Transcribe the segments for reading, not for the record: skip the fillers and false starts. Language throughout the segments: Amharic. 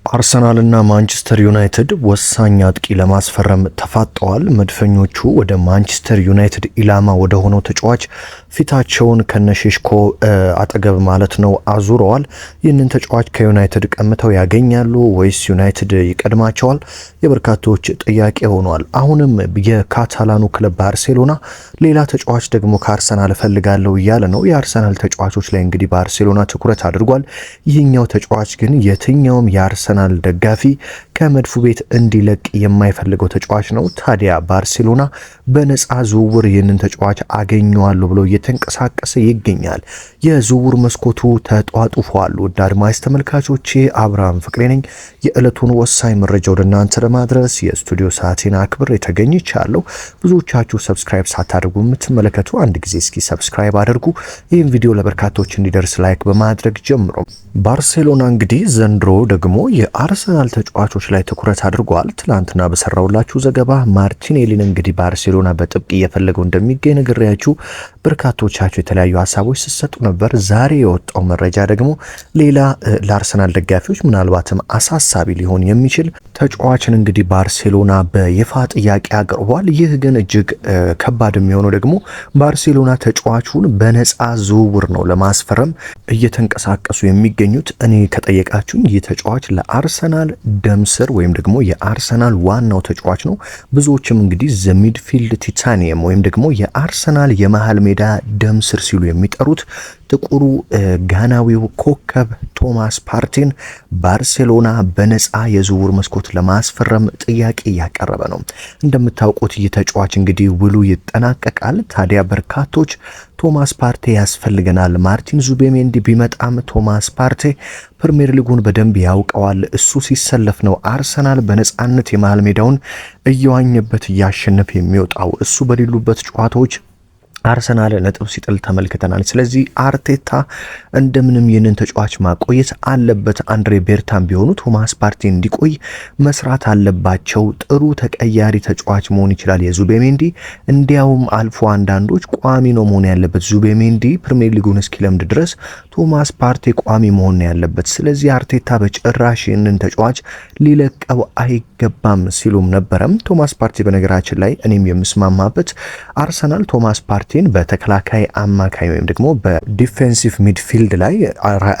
አርሰናልና ማንቸስተር ዩናይትድ ወሳኝ አጥቂ ለማስፈረም ተፋጠዋል። መድፈኞቹ ወደ ማንቸስተር ዩናይትድ ኢላማ ወደ ሆነው ተጫዋች ፊታቸውን ከነሼሽኮ አጠገብ ማለት ነው አዙረዋል። ይህንን ተጫዋች ከዩናይትድ ቀምተው ያገኛሉ ወይስ ዩናይትድ ይቀድማቸዋል? የበርካቶች ጥያቄ ሆኗል። አሁንም የካታላኑ ክለብ ባርሴሎና ሌላ ተጫዋች ደግሞ ከአርሰናል እፈልጋለሁ እያለ ነው። የአርሰናል ተጫዋቾች ላይ እንግዲህ ባርሴሎና ትኩረት አድርጓል። ይህኛው ተጫዋች ግን የትኛውም የአርሰናል ደጋፊ ከመድፉ ቤት እንዲለቅ የማይፈልገው ተጫዋች ነው። ታዲያ ባርሴሎና በነፃ ዝውውር ይህንን ተጫዋች አገኘዋለሁ ብሎ እየተንቀሳቀሰ ይገኛል። የዝውውር መስኮቱ ተጧጡፏል። ውድ አድማጭ ተመልካቾቼ አብርሃም ፍቅሬ ነኝ። የዕለቱን ወሳኝ መረጃ ወደ እናንተ ለማድረስ የስቱዲዮ ሰዓቴን አክብሬ ተገኝቻለሁ። ብዙዎቻችሁ ሰብስክራይብ ሳታደርጉ የምትመለከቱ አንድ ጊዜ እስኪ ሰብስክራይብ አድርጉ። ይህን ቪዲዮ ለበርካቶች እንዲደርስ ላይክ በማድረግ ጀምሮ ባርሴሎና እንግዲህ ዘንድሮ ደግሞ የአርሰናል ተጫዋቾች ላይ ትኩረት አድርጓል። ትላንትና በሰራውላችሁ ዘገባ ማርቲኔሊን እንግዲህ ባርሴሎና በጥብቅ እየፈለገው እንደሚገኝ ነግሬያችሁ በርካቶቻችሁ የተለያዩ ሀሳቦች ሲሰጡ ነበር። ዛሬ የወጣው መረጃ ደግሞ ሌላ ለአርሰናል ደጋፊዎች ምናልባትም አሳሳቢ ሊሆን የሚችል ተጫዋችን እንግዲህ ባርሴሎና በይፋ ጥያቄ አቅርቧል። ይህ ግን እጅግ ከባድ የሚሆነው ደግሞ ባርሴሎና ተጫዋቹን በነፃ ዝውውር ነው ለማስፈረም እየተንቀሳቀሱ የሚገኙት። እኔ ከጠየቃችሁኝ ይህ ተጫዋች ለአርሰናል ደም ስር ወይም ደግሞ የአርሰናል ዋናው ተጫዋች ነው። ብዙዎችም እንግዲህ ዘሚድፊልድ ቲታኒየም ወይም ደግሞ የአርሰናል የመሃል ሜዳ ደም ስር ሲሉ የሚጠሩት ጥቁሩ ጋናዊው ኮከብ ቶማስ ፓርቲን ባርሴሎና በነፃ የዝውውር መስኮት ለማስፈረም ጥያቄ እያቀረበ ነው። እንደምታውቁት ይህ ተጫዋች እንግዲህ ውሉ ይጠናቀቃል። ታዲያ በርካቶች ቶማስ ፓርቴ ያስፈልገናል፣ ማርቲን ዙቤሜንዲ ቢመጣም ቶማስ ፓርቴ ፕሪሚየር ሊጉን በደንብ ያውቀዋል፣ እሱ ሲሰለፍ ነው አርሰናል በነፃነት የመሃል ሜዳውን እየዋኘበት እያሸነፈ የሚወጣው፣ እሱ በሌሉበት ጨዋታዎች አርሰናል ነጥብ ሲጥል ተመልክተናል። ስለዚህ አርቴታ እንደምንም ይህንን ተጫዋች ማቆየት አለበት። አንድሬ ቤርታም ቢሆኑ ቶማስ ፓርቲ እንዲቆይ መስራት አለባቸው። ጥሩ ተቀያሪ ተጫዋች መሆን ይችላል የዙቤሜንዲ። እንዲያውም አልፎ አንዳንዶች ቋሚ ነው መሆን ያለበት ዙቤሜንዲ ፕሪሚየር ሊጉን እስኪለምድ ድረስ ቶማስ ፓርቲ ቋሚ መሆን ያለበት። ስለዚህ አርቴታ በጭራሽ ይህንን ተጫዋች ሊለቀው አይገባም ሲሉም ነበረም። ቶማስ ፓርቲ በነገራችን ላይ እኔም የምስማማበት አርሰናል ቶማስ ፓርቲ በተከላካይ አማካይ ወይም ደግሞ በዲፌንሲቭ ሚድፊልድ ላይ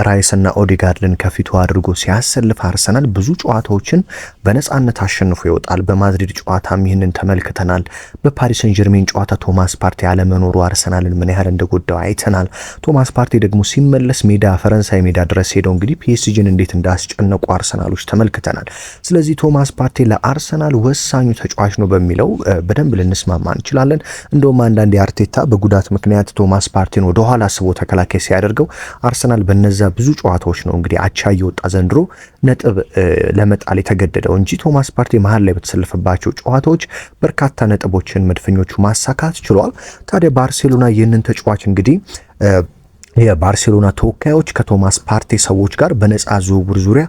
ራይስና ኦዲጋርድን ከፊቱ አድርጎ ሲያሰልፍ አርሰናል ብዙ ጨዋታዎችን በነፃነት አሸንፎ ይወጣል። በማድሪድ ጨዋታም ይህንን ተመልክተናል። በፓሪስ ሰን ጀርሜን ጨዋታ ቶማስ ፓርቲ አለመኖሩ አርሰናልን ምን ያህል እንደጎዳው አይተናል። ቶማስ ፓርቲ ደግሞ ሲመለስ ፈረንሳይ ሜዳ ድረስ ሄደው እንግዲህ ፒኤስጂን እንዴት እንዳስጨነቁ አርሰናሎች ተመልክተናል። ስለዚህ ቶማስ ፓርቲ ለአርሰናል ወሳኙ ተጫዋች ነው በሚለው በደንብ ልንስማማ እንችላለን። እንደውም አንዳንድ የአርቴታ በጉዳት ምክንያት ቶማስ ፓርቲን ወደ ኋላ ስቦ ተከላካይ ሲያደርገው አርሰናል በነዛ ብዙ ጨዋታዎች ነው እንግዲህ አቻ እየወጣ ዘንድሮ ነጥብ ለመጣል የተገደደው እንጂ ቶማስ ፓርቲ መሀል ላይ በተሰለፈባቸው ጨዋታዎች በርካታ ነጥቦችን መድፈኞቹ ማሳካት ችሏል። ታዲያ ባርሴሎና ይህንን ተጫዋች እንግዲህ የባርሴሎና ተወካዮች ከቶማስ ፓርቲ ሰዎች ጋር በነፃ ዝውውር ዙሪያ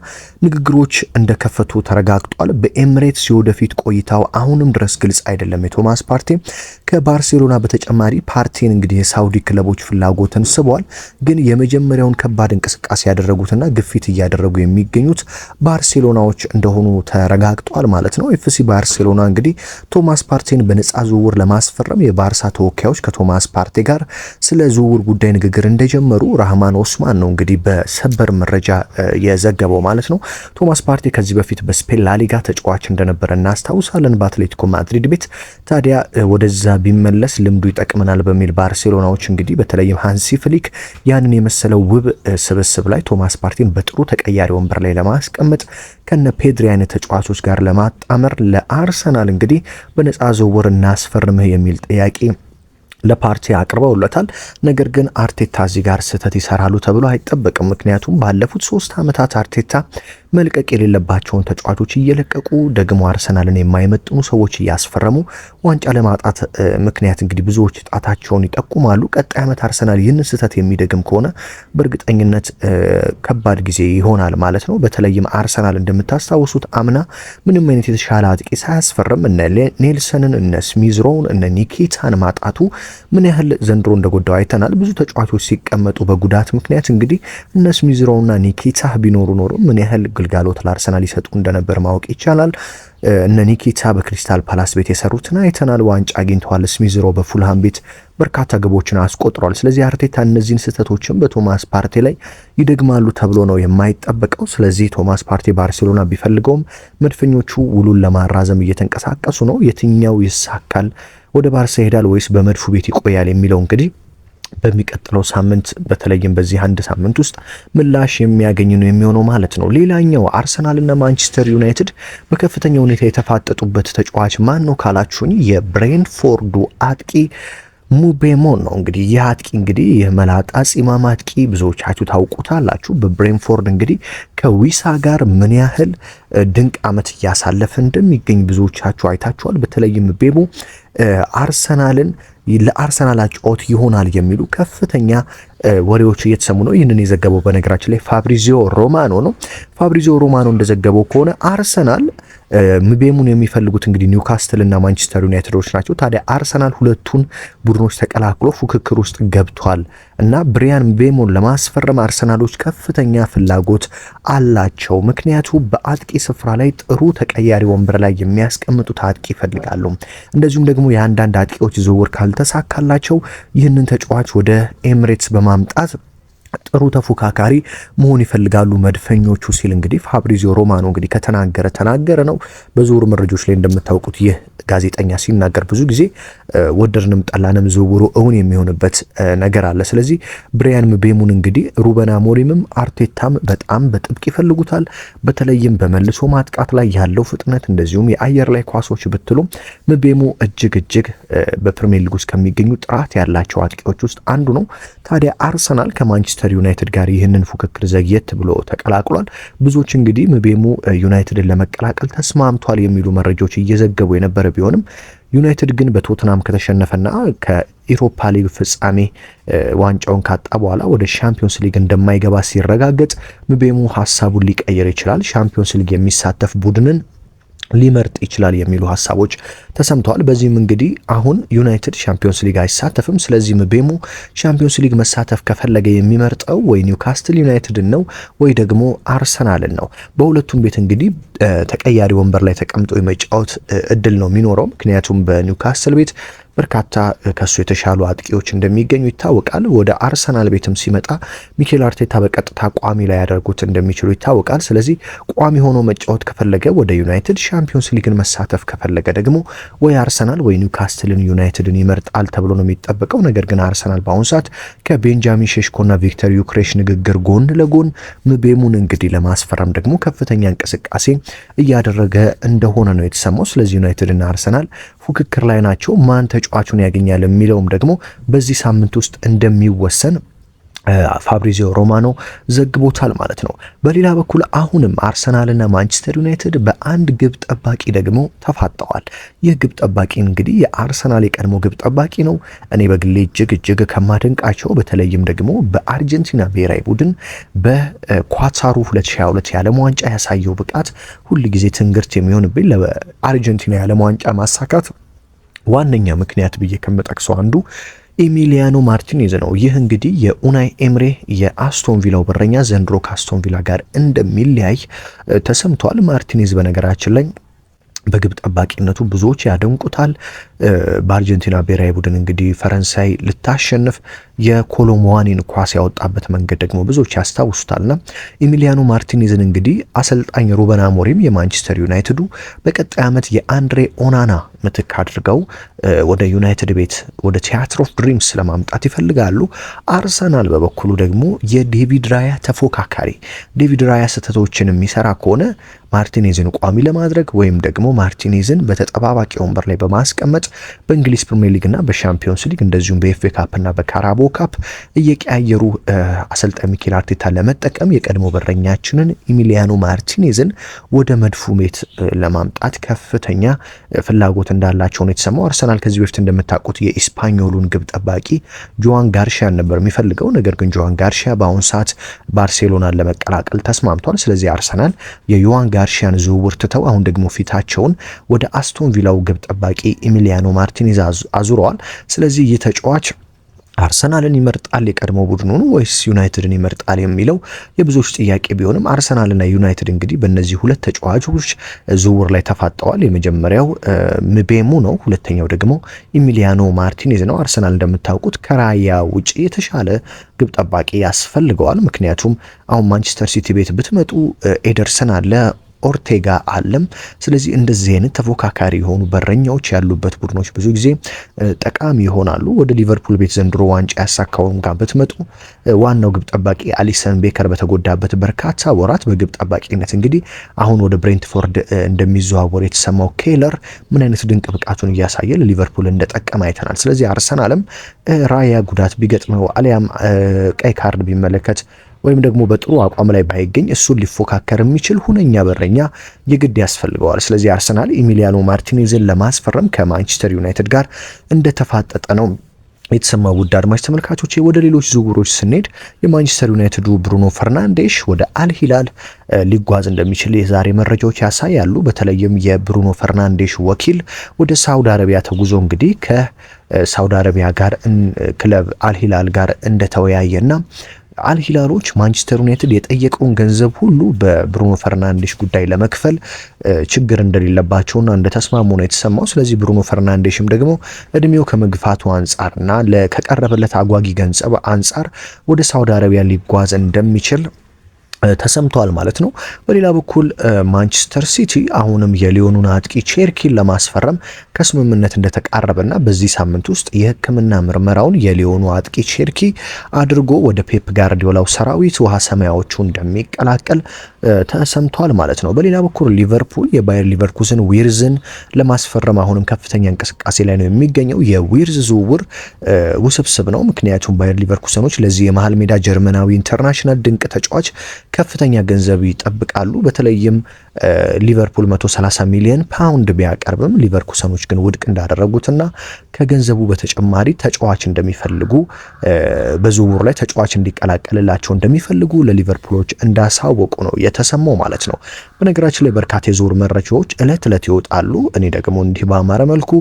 ንግግሮች እንደከፈቱ ተረጋግጧል። በኤምሬትስ የወደፊት ቆይታው አሁንም ድረስ ግልጽ አይደለም። የቶማስ ፓርቲ ከባርሴሎና በተጨማሪ ፓርቲን እንግዲህ የሳውዲ ክለቦች ፍላጎትን ስቧል። ግን የመጀመሪያውን ከባድ እንቅስቃሴ ያደረጉትና ግፊት እያደረጉ የሚገኙት ባርሴሎናዎች እንደሆኑ ተረጋግጧል ማለት ነው። ኤፍሲ ባርሴሎና እንግዲህ ቶማስ ፓርቲን በነፃ ዝውውር ለማስፈረም የባርሳ ተወካዮች ከቶማስ ፓርቲ ጋር ስለ ዝውውር ጉዳይ ንግግር እንደጀመሩ ራህማን ኦስማን ነው እንግዲህ በሰበር መረጃ የዘገበው ማለት ነው። ቶማስ ፓርቲ ከዚህ በፊት በስፔን ላሊጋ ተጫዋች እንደነበረ እናስታውሳለን በአትሌቲኮ ማድሪድ ቤት። ታዲያ ወደዛ ቢመለስ ልምዱ ይጠቅመናል በሚል ባርሴሎናዎች እንግዲህ በተለይም ሃንሲ ፍሊክ ያንን የመሰለው ውብ ስብስብ ላይ ቶማስ ፓርቲን በጥሩ ተቀያሪ ወንበር ላይ ለማስቀመጥ ከነ ፔድሪ አይነት ተጫዋቾች ጋር ለማጣመር ለአርሰናል እንግዲህ በነፃ ዝውውር እናስፈርምህ የሚል ጥያቄ ለፓርቲ አቅርበውለታል። ነገር ግን አርቴታ እዚህ ጋር ስህተት ይሰራሉ ተብሎ አይጠበቅም። ምክንያቱም ባለፉት 3 ዓመታት አርቴታ መልቀቅ የሌለባቸውን ተጫዋቾች እየለቀቁ ደግሞ አርሰናልን የማይመጥኑ ሰዎች እያስፈረሙ ዋንጫ ለማጣት ምክንያት እንግዲህ ብዙዎች ጣታቸውን ይጠቁማሉ። ቀጣይ ዓመት አርሰናል ይህንን ስህተት የሚደግም ከሆነ በእርግጠኝነት ከባድ ጊዜ ይሆናል ማለት ነው። በተለይም አርሰናል እንደምታስታውሱት አምና ምንም አይነት የተሻለ አጥቂ ሳያስፈርም እነ ኔልሰንን እነ ስሚዝሮውን እነ ኒኬታን ማጣቱ ምን ያህል ዘንድሮ እንደጎዳው አይተናል። ብዙ ተጫዋቾች ሲቀመጡ በጉዳት ምክንያት እንግዲህ እነ ስሚዝሮውና ኒኬታ ቢኖሩ ኖሮ ምን ያህል ግልጋሎት ለአርሰናል ይሰጡ እንደነበር ማወቅ ይቻላል። እነ ኒኪታ በክሪስታል ፓላስ ቤት የሰሩትን አይተናል። ዋንጫ አግኝተዋል። ስሚዝሮ በፉልሃም ቤት በርካታ ግቦችን አስቆጥሯል። ስለዚህ አርቴታ እነዚህን ስህተቶችን በቶማስ ፓርቴ ላይ ይደግማሉ ተብሎ ነው የማይጠበቀው። ስለዚህ ቶማስ ፓርቴ ባርሴሎና ቢፈልገውም መድፈኞቹ ውሉን ለማራዘም እየተንቀሳቀሱ ነው። የትኛው ይሳካል? ወደ ባርሳ ይሄዳል ወይስ በመድፉ ቤት ይቆያል የሚለው እንግዲህ በሚቀጥለው ሳምንት በተለይም በዚህ አንድ ሳምንት ውስጥ ምላሽ የሚያገኝ ነው የሚሆነው ማለት ነው። ሌላኛው አርሰናልና ማንቸስተር ዩናይትድ በከፍተኛ ሁኔታ የተፋጠጡበት ተጫዋች ማን ነው ካላችሁኝ የብሬንትፎርዱ አጥቂ ሙቤሞን ነው። እንግዲህ ይህ አጥቂ እንግዲህ የመላጣ ጺማም አጥቂ ብዙዎቻችሁ ታውቁታላችሁ። በብሬንትፎርድ እንግዲህ ከዊሳ ጋር ምን ያህል ድንቅ ዓመት እያሳለፈ እንደሚገኝ ብዙዎቻችሁ አይታችኋል። በተለይም ሙቤሞ አርሰናልን ለአርሰናል አጫወት ይሆናል የሚሉ ከፍተኛ ወሬዎች እየተሰሙ ነው። ይህንን የዘገበው በነገራችን ላይ ፋብሪዚዮ ሮማኖ ነው። ፋብሪዚዮ ሮማኖ እንደዘገበው ከሆነ አርሰናል ሙቤሙን የሚፈልጉት እንግዲህ ኒውካስትል እና ማንቸስተር ዩናይትዶች ናቸው። ታዲያ አርሰናል ሁለቱን ቡድኖች ተቀላቅሎ ፉክክር ውስጥ ገብቷል እና ብሪያን ሙቤሙን ለማስፈረም አርሰናሎች ከፍተኛ ፍላጎት አላቸው። ምክንያቱ በአጥቂ ስፍራ ላይ ጥሩ ተቀያሪ ወንበር ላይ የሚያስቀምጡት አጥቂ ይፈልጋሉ። እንደዚሁም ደግሞ የአንዳንድ አጥቂዎች ዝውውር ካልተሳካላቸው ይህንን ተጫዋች ወደ ኤሚሬትስ በማምጣት ጥሩ ተፎካካሪ መሆን ይፈልጋሉ መድፈኞቹ ሲል እንግዲህ ፋብሪዚዮ ሮማኖ እንግዲህ ተናገረ ነው። በዙር መረጃዎች ላይ እንደምታውቁት ይህ ጋዜጠኛ ሲናገር ብዙ ጊዜ ወደድንም ጠላንም ዝውውሩ እውን የሚሆንበት ነገር አለ። ስለዚህ ብሪያን ሙቤሙን እንግዲህ ሩበን አሞሪምም አርቴታም በጣም በጥብቅ ይፈልጉታል። በተለይም በመልሶ ማጥቃት ላይ ያለው ፍጥነት እንደዚሁም የአየር ላይ ኳሶች ብትሉ ሙቤሙ እጅግ በፕሪሚየር ሊግ ውስጥ ከሚገኙ ጥራት ያላቸው አጥቂዎች ውስጥ አንዱ ነው። ታዲያ አርሰናል ከማንቸስተር ዩናይትድ ጋር ይህንን ፉክክር ዘግየት ብሎ ተቀላቅሏል። ብዙዎች እንግዲህ ሙቤሙ ዩናይትድን ለመቀላቀል ተስማምቷል የሚሉ መረጃዎች እየዘገቡ የነበረ ቢሆንም ዩናይትድ ግን በቶትናም ከተሸነፈና ከኢሮፓ ሊግ ፍጻሜ ዋንጫውን ካጣ በኋላ ወደ ሻምፒዮንስ ሊግ እንደማይገባ ሲረጋገጥ ሙቤሙ ሀሳቡን ሊቀይር ይችላል። ሻምፒዮንስ ሊግ የሚሳተፍ ቡድንን ሊመርጥ ይችላል የሚሉ ሀሳቦች ተሰምተዋል። በዚህም እንግዲህ አሁን ዩናይትድ ሻምፒዮንስ ሊግ አይሳተፍም። ስለዚህ ሙቤሙ ሻምፒዮንስ ሊግ መሳተፍ ከፈለገ የሚመርጠው ወይ ኒውካስትል ዩናይትድን ነው ወይ ደግሞ አርሰናልን ነው። በሁለቱም ቤት እንግዲህ ተቀያሪ ወንበር ላይ ተቀምጦ የመጫወት እድል ነው የሚኖረው። ምክንያቱም በኒውካስትል ቤት በርካታ ከሱ የተሻሉ አጥቂዎች እንደሚገኙ ይታወቃል። ወደ አርሰናል ቤትም ሲመጣ ሚኬል አርቴታ በቀጥታ ቋሚ ላይ ያደርጉት እንደሚችሉ ይታወቃል። ስለዚህ ቋሚ ሆኖ መጫወት ከፈለገ ወደ ዩናይትድ፣ ሻምፒዮንስ ሊግን መሳተፍ ከፈለገ ደግሞ ወይ አርሰናል ወይ ኒውካስትልን ዩናይትድን ይመርጣል ተብሎ ነው የሚጠበቀው። ነገር ግን አርሰናል በአሁኑ ሰዓት ከቤንጃሚን ሼሽኮና ቪክተር ዩክሬሽ ንግግር ጎን ለጎን ሙቤሙን እንግዲህ ለማስፈረም ደግሞ ከፍተኛ እንቅስቃሴ እያደረገ እንደሆነ ነው የተሰማው። ስለዚህ ዩናይትድና አርሰናል ፉክክር ላይ ናቸው። ማን ተጫዋቹን ያገኛል የሚለውም ደግሞ በዚህ ሳምንት ውስጥ እንደሚወሰን ፋብሪዚዮ ሮማኖ ዘግቦታል ማለት ነው። በሌላ በኩል አሁንም አርሰናልና ማንቸስተር ዩናይትድ በአንድ ግብ ጠባቂ ደግሞ ተፋጠዋል። ይህ ግብ ጠባቂ እንግዲህ የአርሰናል የቀድሞ ግብ ጠባቂ ነው። እኔ በግሌ እጅግ ከማደንቃቸው በተለይም ደግሞ በአርጀንቲና ብሔራዊ ቡድን በኳታሩ 2022 የዓለም ዋንጫ ያሳየው ብቃት ሁል ጊዜ ትንግርት የሚሆንብኝ ለአርጀንቲና የዓለም ዋንጫ ማሳካት ዋነኛ ምክንያት ብዬ ከምጠቅሰው አንዱ ኤሚሊያኖ ማርቲኔዝ ነው። ይህ እንግዲህ የኡናይ ኤምሬ የአስቶን ቪላው በረኛ ዘንድሮ ከአስቶን ቪላ ጋር እንደሚለያይ ተሰምቷል። ማርቲኔዝ በነገራችን ላይ በግብ ጠባቂነቱ ብዙዎች ያደንቁታል። በአርጀንቲና ብሔራዊ ቡድን እንግዲህ ፈረንሳይ ልታሸንፍ የኮሎሙዋኒን ኳስ ያወጣበት መንገድ ደግሞ ብዙዎች ያስታውሱታልና ኤሚሊያኖ ማርቲኔዝን እንግዲህ አሰልጣኝ ሩበን አሞሪም የማንቸስተር ዩናይትዱ በቀጣይ ዓመት የአንድሬ ኦናና ምትክ አድርገው ወደ ዩናይትድ ቤት ወደ ቲያትር ኦፍ ድሪምስ ለማምጣት ይፈልጋሉ። አርሰናል በበኩሉ ደግሞ የዴቪድ ራያ ተፎካካሪ ዴቪድ ራያ ስህተቶችን የሚሰራ ከሆነ ማርቲኔዝን ቋሚ ለማድረግ ወይም ደግሞ ማርቲኔዝን በተጠባባቂ ወንበር ላይ በማስቀመጥ በእንግሊዝ ፕሪሚየር ሊግ እና በሻምፒዮንስ ሊግ እንደዚሁም በኤፍኤ ካፕ እና በካራቦ ካፕ እየቀያየሩ አሰልጣኝ ሚኬል አርቴታ ለመጠቀም የቀድሞ በረኛችንን ኤሚሊያኖ ማርቲኔዝን ወደ መድፉ ቤት ለማምጣት ከፍተኛ ፍላጎት እንዳላቸው ነው የተሰማው። አርሰናል ከዚህ በፊት እንደምታውቁት የኢስፓኞሉን ግብ ጠባቂ ጆዋን ጋርሺያን ነበር የሚፈልገው። ነገር ግን ጆዋን ጋርሺያ በአሁኑ ሰዓት ባርሴሎናን ለመቀላቀል ተስማምቷል። ስለዚህ አርሰናል የጆዋን ጋርሺያን ዝውውር ትተው አሁን ደግሞ ፊታቸውን ወደ አስቶን ቪላው ግብ ጠባቂ ኤሚሊያኖ ማርቲኔዝ አዙረዋል። ስለዚህ ይህ ተጫዋች አርሰናልን ይመርጣል የቀድሞ ቡድኑን ወይስ ዩናይትድን ይመርጣል የሚለው የብዙዎች ጥያቄ ቢሆንም አርሰናልና ዩናይትድ እንግዲህ በእነዚህ ሁለት ተጫዋቾች ዝውውር ላይ ተፋጠዋል። የመጀመሪያው ምቤሙ ነው፣ ሁለተኛው ደግሞ ኢሚሊያኖ ማርቲኔዝ ነው። አርሰናል እንደምታውቁት ከራያ ውጪ የተሻለ ግብ ጠባቂ ያስፈልገዋል። ምክንያቱም አሁን ማንቸስተር ሲቲ ቤት ብትመጡ ኤደርሰን አለ፣ ኦርቴጋ አለም። ስለዚህ እንደዚህ አይነት ተፎካካሪ የሆኑ በረኛዎች ያሉበት ቡድኖች ብዙ ጊዜ ጠቃሚ ይሆናሉ። ወደ ሊቨርፑል ቤት ዘንድሮ ዋንጫ ያሳካውን ጋር ብትመጡ ዋናው ግብ ጠባቂ አሊሰን ቤከር በተጎዳበት በርካታ ወራት በግብ ጠባቂነት እንግዲህ አሁን ወደ ብሬንትፎርድ እንደሚዘዋወር የተሰማው ኬለር ምን አይነት ድንቅ ብቃቱን እያሳየ ለሊቨርፑል እንደጠቀመ አይተናል። ስለዚህ አርሰናልም ራያ ጉዳት ቢገጥመው አሊያም ቀይ ካርድ ቢመለከት ወይም ደግሞ በጥሩ አቋም ላይ ባይገኝ እሱን ሊፎካከር የሚችል ሁነኛ በረኛ የግድ ያስፈልገዋል። ስለዚህ አርሰናል ኢሚሊያኖ ማርቲኔዝን ለማስፈረም ከማንቸስተር ዩናይትድ ጋር እንደተፋጠጠ ነው የተሰማው። ውድ አድማጭ ተመልካቾች ወደ ሌሎች ዝውውሮች ስንሄድ የማንቸስተር ዩናይትዱ ብሩኖ ፈርናንዴሽ ወደ አልሂላል ሊጓዝ እንደሚችል የዛሬ መረጃዎች ያሳያሉ። በተለይም የብሩኖ ፈርናንዴሽ ወኪል ወደ ሳውዲ አረቢያ ተጉዞ እንግዲህ ከሳውዲ አረቢያ ጋር ክለብ አልሂላል ጋር እንደተወያየና አልሂላሎች ማንቸስተር ዩናይትድ የጠየቀውን ገንዘብ ሁሉ በብሩኖ ፈርናንዴሽ ጉዳይ ለመክፈል ችግር እንደሌለባቸውና እንደተስማሙ ነው የተሰማው። ስለዚህ ብሩኖ ፈርናንዴሽም ደግሞ እድሜው ከመግፋቱ አንጻርና ከቀረበለት አጓጊ ገንዘብ አንጻር ወደ ሳውዲ አረቢያ ሊጓዝ እንደሚችል ተሰምቷል ማለት ነው። በሌላ በኩል ማንቸስተር ሲቲ አሁንም የሊዮኑን አጥቂ ቼርኪን ለማስፈረም ከስምምነት እንደተቃረበና በዚህ ሳምንት ውስጥ የሕክምና ምርመራውን የሊዮኑ አጥቂ ቼርኪ አድርጎ ወደ ፔፕ ጋርዲዮላው ሰራዊት ውሃ ሰማያዎቹ እንደሚቀላቀል ተሰምቷል ማለት ነው። በሌላ በኩል ሊቨርፑል የባየር ሊቨርኩሰን ዊርዝን ለማስፈረም አሁንም ከፍተኛ እንቅስቃሴ ላይ ነው የሚገኘው። የዊርዝ ዝውውር ውስብስብ ነው። ምክንያቱም ባየር ሊቨርኩሰኖች ለዚህ የመሃል ሜዳ ጀርመናዊ ኢንተርናሽናል ድንቅ ተጫዋች ከፍተኛ ገንዘብ ይጠብቃሉ። በተለይም ሊቨርፑል 130 ሚሊዮን ፓውንድ ቢያቀርብም ሊቨርኩሰኖች ግን ውድቅ እንዳደረጉትና ከገንዘቡ በተጨማሪ ተጫዋች እንደሚፈልጉ በዝውውሩ ላይ ተጫዋች እንዲቀላቀልላቸው እንደሚፈልጉ ለሊቨርፑሎች እንዳሳወቁ ነው የተሰማው ማለት ነው። በነገራችን ላይ በርካታ የዝውውር መረጃዎች እለት ይወጣሉ። እኔ ደግሞ እንዲህ በአማረ መልኩ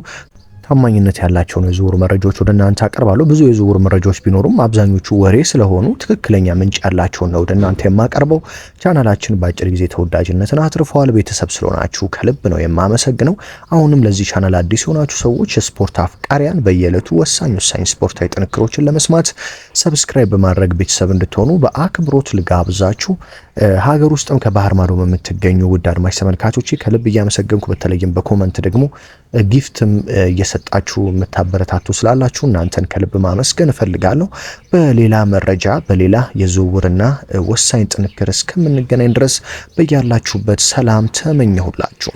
ታማኝነት ያላቸው ነው የዝውውር መረጃዎች ወደ እናንተ አቀርባለሁ። ብዙ የዝውውር መረጃዎች ቢኖሩም አብዛኞቹ ወሬ ስለሆኑ ትክክለኛ ምንጭ ያላቸው ነው ወደ እናንተ የማቀርበው። ቻናላችን በአጭር ጊዜ ተወዳጅነትን አትርፈዋል። ቤተሰብ ስለሆናችሁ ከልብ ነው የማመሰግነው። አሁንም ለዚህ ቻናል አዲስ የሆናችሁ ሰዎች የስፖርት አፍቃሪያን በየዕለቱ ወሳኝ ስፖርታዊ ጥንክሮችን ለመስማት ሰብስክራይብ በማድረግ ቤተሰብ እንድትሆኑ በአክብሮት ልጋብዛችሁ። ሀገር ውስጥም ከባህር ማዶ የምትገኙ ውድ አድማጭ ተመልካቾች ከልብ እያመሰገንኩ በተለይም በኮመንት ደግሞ ጊፍትም እየሰጣችሁ የምታበረታቱ ስላላችሁ እናንተን ከልብ ማመስገን እፈልጋለሁ። በሌላ መረጃ በሌላ የዝውውርና ወሳኝ ጥንክር እስከምንገናኝ ድረስ በያላችሁበት ሰላም ተመኘሁላችሁ።